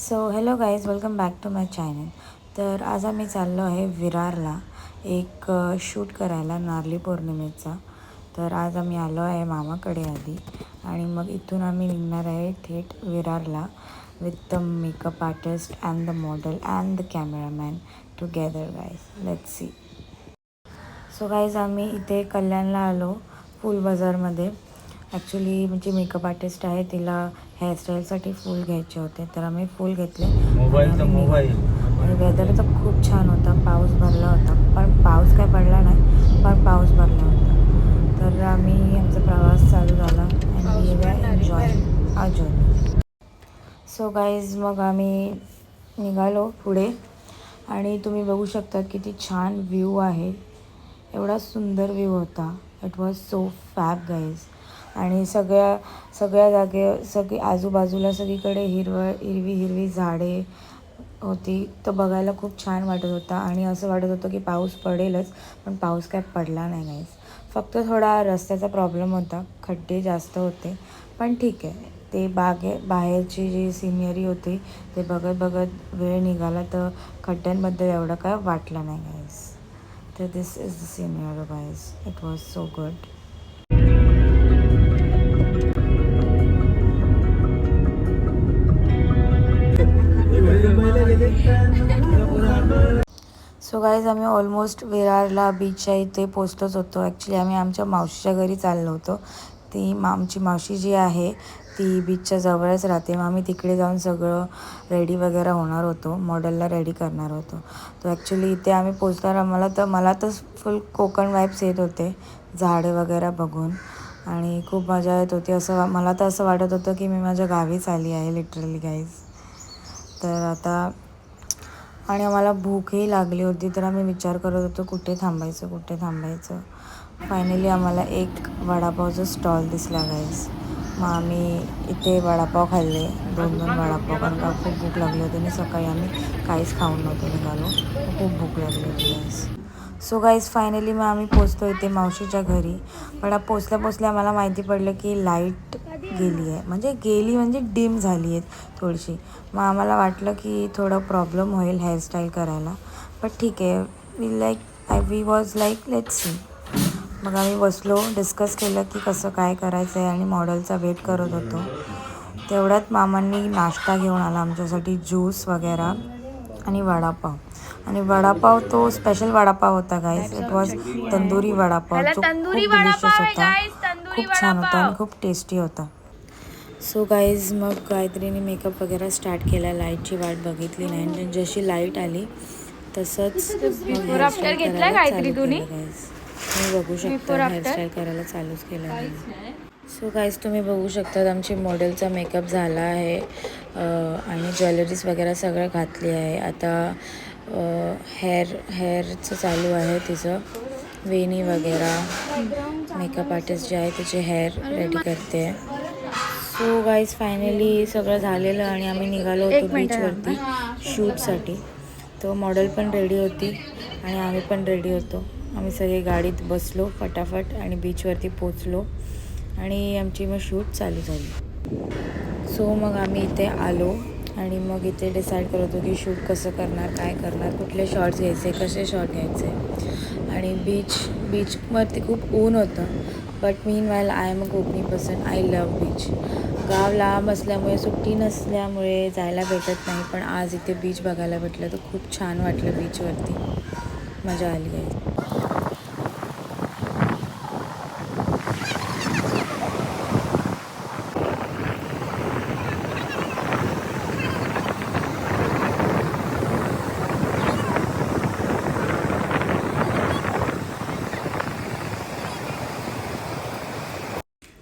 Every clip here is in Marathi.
So hello guys, welcome back to my channel. तर आज आम्ही चाललो आहे विरारला एक शूट करायला नारळी पौर्णिमेचा. तर आज आम्ही आलो आहे मामाकडे आधी आणि मग इथून आम्ही निघणार आहे थेट विरारला with the makeup artist and the model and the cameraman together. Guys, let's see. So guys, आम्ही इथे कल्याणला आलो फूल बाजारमध्ये. ॲक्च्युली म्हणजे मेकअप आर्टिस्ट आहे, तिला हेअरस्टाईलसाठी फूल घ्यायचे होते, तर आम्ही फूल घेतले. आणि वेदर तर खूप छान होता, पाऊस भरला होता, पण पाऊस काय पडला नाही, पण पाऊस भरला होता. तर आमचा प्रवास चालू झाला आणि वी वर एन्जॉय अजून. सो गाईज, मग आम्ही निघालो पुढे आणि तुम्ही बघू शकता किती छान व्ह्यू आहे. एवढा सुंदर व्ह्यू होता. It was so fab guys. आणि सगळ्या सगळी आजूबाजूला सगळीकडे हिरवी झाडे होती. तर बघायला खूप छान वाटत होता आणि असं वाटत होतं की पाऊस पडेलच, पण पाऊस काय पडला नाही गाईज. फक्त थोडा रस्त्याचा प्रॉब्लेम होता, खड्डे जास्त होते, पण ठीक आहे. ते बाहेरची जी सिनरी होती ते बघत बघत वेळ निघाला, तर खड्ड्यांबद्दल एवढं काय वाटलं नाही गाईज. तर this is the senior guys. It was so good. So guys, आम्ही ऑलमोस्ट विरारला बीचच्या इथे पोचलोच होतो. ॲक्च्युली आम्ही आमच्या मावशीच्या घरी चाललो होतो. आमची मावशी जी आहे ती बीचच्या जवळच राहते. मग आम्ही तिकडे जाऊन सगळं रेडी वगैरे होणार होतो, मॉडेलला रेडी करणार होतो. तर ॲक्च्युली इथे आम्ही पोचल्यावर मला तर फुल कोकण वाईब्स येत होते झाडे वगैरे बघून आणि खूप मजा येत होती. मला तर असं वाटत होतं की मी माझ्या गावीच आली आहे लिटरली गाईज. तर आता आणि आम्हाला भूकही लागली होती, तर आम्ही विचार करत होतो कुठे थांबायचं. फायनली आम्हाला एक वडापावचा स्टॉल दिसला गाईज. मग आम्ही इथे वडापाव खाल्ले, 2 वडापाव, कारण का खूप भूक लागली होती आणि सकाळी आम्ही काहीच खाऊन नव्हतो निघालो, खूप भूक लागली होती गाईज. सो गाईज, फायनली मग आम्ही पोचतो इथे मावशीच्या घरी. पण पोचल्या आम्हाला माहिती पडलं की लाईट म्हणजे डिम झाली आहे थोडीशी. मग आम्हाला वाटलं की थोडं प्रॉब्लेम होईल हेअरस्टाईल करायला, पण ठीक आहे. We was like let's see. मग आम्ही बसलो, डिस्कस केलं की कसं काय करायचं आहे आणि मॉडेलचा वेट करत होतो. तेवढ्यात मामांनी नाश्ता घेऊन आला आमच्यासाठी, ज्यूस वगैरे आणि वडापाव तो स्पेशल वडापाव होता guys. It was tandoori vada pav, जो खूप डिलिशियस होता, खूप छान होता आणि खूप टेस्टी होता. सो गाईज, मग गायत्रीने मेकअप वगैरे स्टार्ट केला. लाईटची वाट बघितली नाही आणि जशी लाईट आली तसंच हेअरस्टाईल करायला चालू केलं गाईज. तुम्ही बघू शकता हेअरस्टाईल करायला चालूच केलं. सो गाईज, तुम्ही बघू शकता आमची मॉडेलचा मेकअप झाला आहे आणि ज्वेलरीज वगैरे सगळं घातली आहे. आता हेअरचं चालू आहे तिचं, वेणी वगैरे. मेकअप आर्टिस्ट जे आहे तिचे हेअर रेडी करते. सो गाईज, फायनली सगळं झालेलं आणि आम्ही निघालो होतो बीचवरती शूटसाठी. तो मॉडेल पण रेडी होती आणि आम्ही पण रेडी होतो. आम्ही सगळे गाडीत बसलो फटाफट आणि बीचवरती पोचलो आणि आमची मग शूट चालू झाली. सो मग आम्ही इथे आलो आणि मग इथे डिसाईड करत होतो की शूट कसं करणार, काय करणार, कुठले शॉट्स घ्यायचे, कसे शॉट घ्यायचे. आणि बीचवरती खूप ऊन होतं, but meanwhile I am a Konkani person. I love beach. गाव लांब असल्यामुळे, सुट्टी नसल्यामुळे जायला भेटत नाही, पण आज इथे बीच बघायला भेटलं तर खूप छान वाटलं. बीचवरती मजा आली आहे.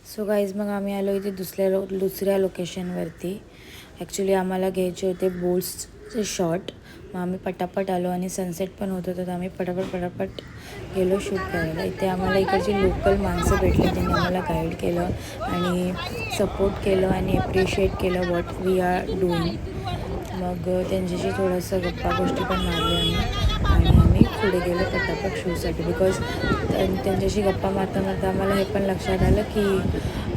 सो गाईज, मग आम्ही आलो इथे दुसऱ्या लोकेशनवरती. ॲक्च्युली आम्हाला घ्यायचे होते बोट्सचे शॉट. मग आम्ही पटापट आलो आणि सनसेट पण होतं, तर आम्ही पटापट गेलो शूट करायला. इथे आम्हाला इकडची लोकल माणसं भेटली, त्यांनी आम्हाला गाईड केलं आणि सपोर्ट केलं आणि ॲप्रिशिएट केलं व्हॉट वी आर डुईंग. मग त्यांच्याशी थोडंसं गप्पा गोष्टी पण मारल्या आणि आम्ही पुढे गेलो पटापट शूटसाठी. बिकॉज त्यांच्याशी गप्पा मारता आम्हाला हे पण लक्षात आलं की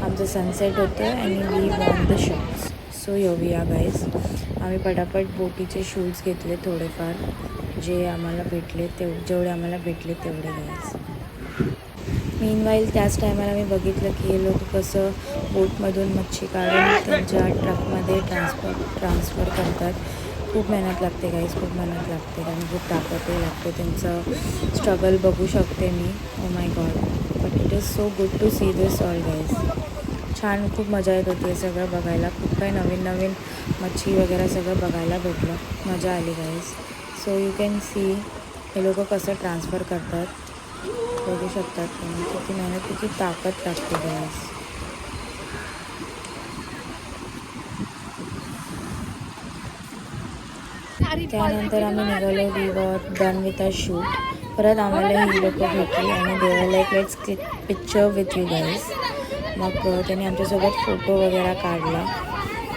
आमचं सनसेट होतं आणि we want the shots. So येऊया गाईज. आम्ही पटापट बोटीचे शूट्स घेतले थोडेफार, जे आम्हाला भेटले जेवढे आम्हाला भेटले तेवढे गाईज. मीनवाईल त्याच टायमाला मी बघितलं की हे लोक कसं बोटमधून मच्छी काढून त्यांच्या ट्रकमध्ये ट्रान्सफर करतात. खूप मेहनत लागते गाईज, खूप मेहनत लागते आणि खूप ताकदही लागते. त्यांचं स्ट्रगल बघू शकते मी. Oh my god, but it is so good to see this all guys. छान, खूप मजा येत होती हे सगळं बघायला. खूप काही नवीन नवीन मच्छी वगैरे सगळं बघायला भेटलं. मजा आली guys. So you can see हे लोक कसं ट्रान्सफर करतात, बघू शकतात तुम्ही. किती मेहनत, किती ताकद लागते गाईज. त्यानंतर आम्ही निघालो. We were done with a shoot. परत आम्हाला ही लोक भेटली आणि दे वर like let's click picture with you guys. मग त्यांनी आमच्यासोबत फोटो वगैरे काढला.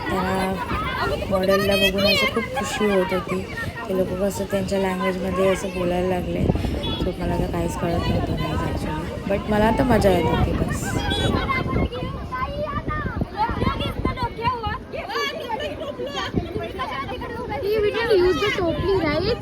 त्यांना मॉडेलला बघून असं खूप खुशी होत होती. ते लोक कसं त्यांच्या लँग्वेजमध्ये असं बोलायला लागले. सो मला तर काहीच कळत नव्हतं गाईज ॲक्च्युली, बट मला आता मजा येत होती बस. Use the totally right.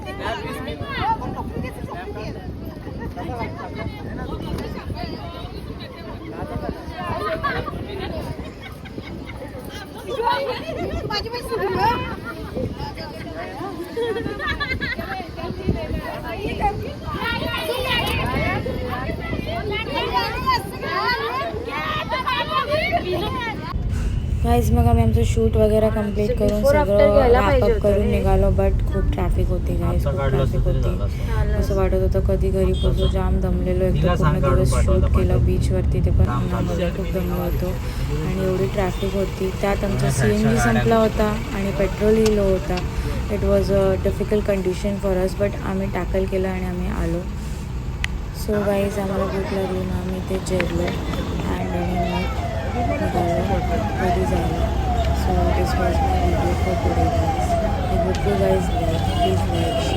Guys मग आम्ही आमचं शूट वगैरे कंप्लीट करून सगळं रॅपअप करून निघालो. बट खूप ट्रॅफिक होती गाईज, खूप ट्रॅफिक होती. असं वाटत होतं कधी घरी पोचो. जाम दमलेलो. एकदम पूर्ण दिवस शूट केलं बीचवरती, ते पण उन्हामध्ये खूप दमलो होतो आणि एवढी ट्रॅफिक होती. त्यात आमचा CNG संपला होता आणि पेट्रोलही लो होता. It was a difficult condition for us, but आम्ही टॅकल केलं आणि आम्ही आलो. सो गाईज आम्हाला भूक लागली ना, आम्ही ते जेवलो आणि मग निघालो घरी जायला. So this was my video for today guys. I hope you guys like. Please like,